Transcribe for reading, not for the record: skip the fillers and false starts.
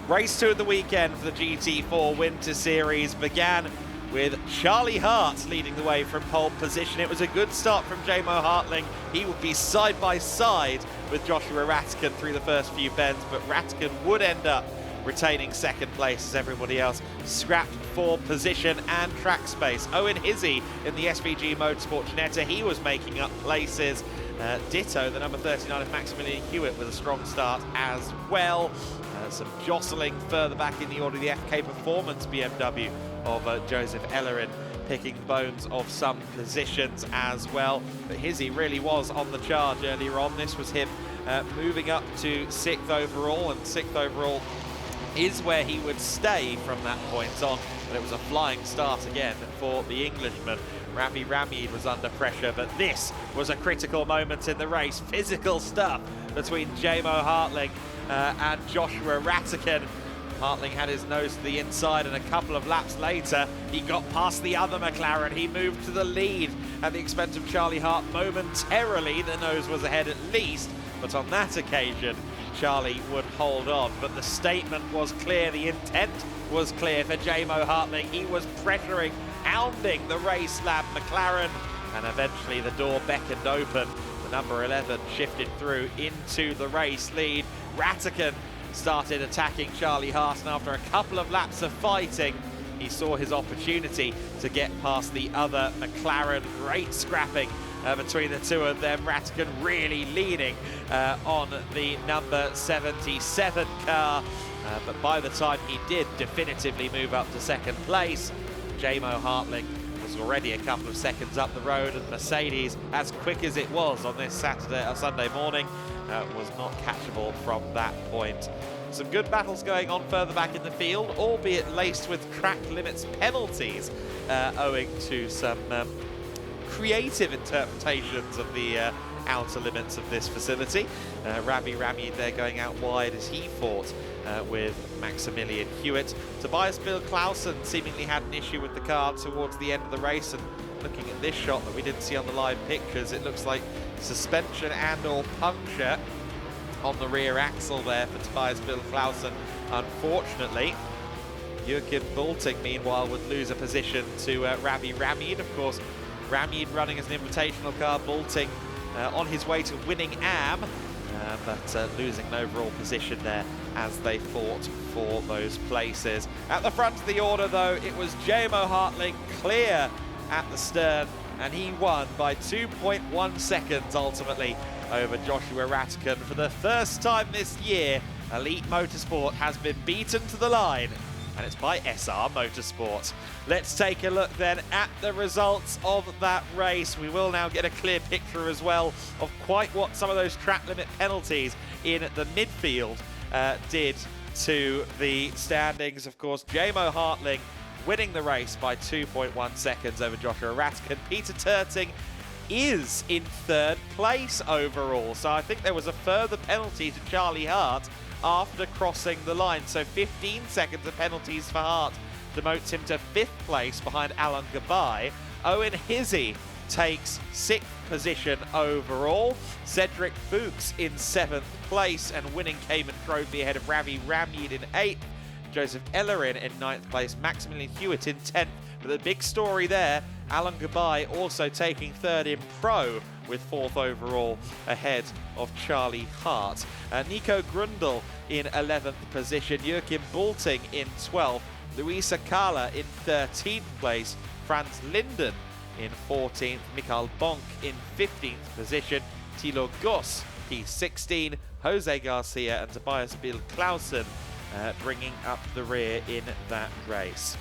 Race 2 of the weekend for the GT4 Winter Series began with Charlie Hart leading the way from pole position. It was a good start from Jamo Hartling. He would be side by side with Joshua Rattigan through the first few bends, but Rattigan would end up retaining second place as everybody else scrapped for position and track space. Owen Hizzy in the SVG Motorsport Ginetta, he was making up places. Ditto, the number 39 of Maximilian Hewitt with a strong start as well. Some jostling further back in the order, the FK Performance BMW of Joseph Ellerin picking bones of some positions as well. But Hizzy really was on the charge earlier on. This was him moving up to 6th overall, and 6th overall is where he would stay from that point on. But it was a flying start again for the Englishman. Ravi Ramid was under pressure, but this was a critical moment in the race. Physical stuff between Jamo Hartling and Joshua Rattigan. Hartling had his nose to the inside, and a couple of laps later, he got past the other McLaren. He moved to the lead at the expense of Charlie Hart momentarily. The nose was ahead at least, but on that occasion, Charlie would hold on. But the statement was clear, the intent was clear for Jamo Hartling. He was pressuring, hounding the race lab McLaren, and eventually the door beckoned open. The number 11 shifted through into the race lead. Rattigan started attacking Charlie Hart, and after a couple of laps of fighting, he saw his opportunity to get past the other McLaren. Great scrapping between the two of them. Rattigan really leading on the number 77 car, but by the time he did definitively move up to second place, Jamo Hartling was already a couple of seconds up the road, and Mercedes, as quick as it was on this Sunday morning, was not catchable from that point. Some good battles going on further back in the field, albeit laced with track limits penalties, owing to some creative interpretations of the outer limits of this facility. Ravi Ramid there going out wide as he fought with Maximilian Hewitt. Tobias Bill Clausen seemingly had an issue with the car towards the end of the race, and looking at this shot that we didn't see on the live pictures, it looks like suspension and or puncture on the rear axle there for Tobias Bill Clausen. Unfortunately, Joachim Bulting meanwhile would lose a position to Ravi Ramid. Of course, Ramid running as an invitational car, Bulting on his way to winning AM, but losing an overall position there as they fought for those places. At the front of the order though, it was Jamo Hartling clear at the stern, and he won by 2.1 seconds ultimately over Joshua Rattigan. For the first time this year, Elite Motorsport has been beaten to the line, and it's by SR Motorsport. Let's take a look then at the results of that race. We will now get a clear picture as well of quite what some of those track limit penalties in the midfield did to the standings. Of course, Jamo Hartling winning the race by 2.1 seconds over Joshua Rattigan. Peter Turting is in third place overall, so I think there was a further penalty to Charlie Hart after crossing the line, so 15 seconds of penalties for Hart demotes him to 5th place behind Alan Gabai. Owen Hizzy takes 6th position overall. Cedric Fuchs in 7th place and winning Cayman Trophy ahead of Ravi Ramid in 8th. Joseph Ellerin in 9th place, Maximilian Hewitt in 10th. But the big story there, Alan Gabai also taking 3rd in Pro with 4th overall ahead of Charlie Hart. Nico Grundle in 11th position, Joachim Bulting in 12th, Luisa Kala in 13th place, Franz Linden in 14th, Mikael Bonk in 15th position, Thilo Goss P16, Jose Garcia and Tobias Bill Clausen bringing up the rear in that race.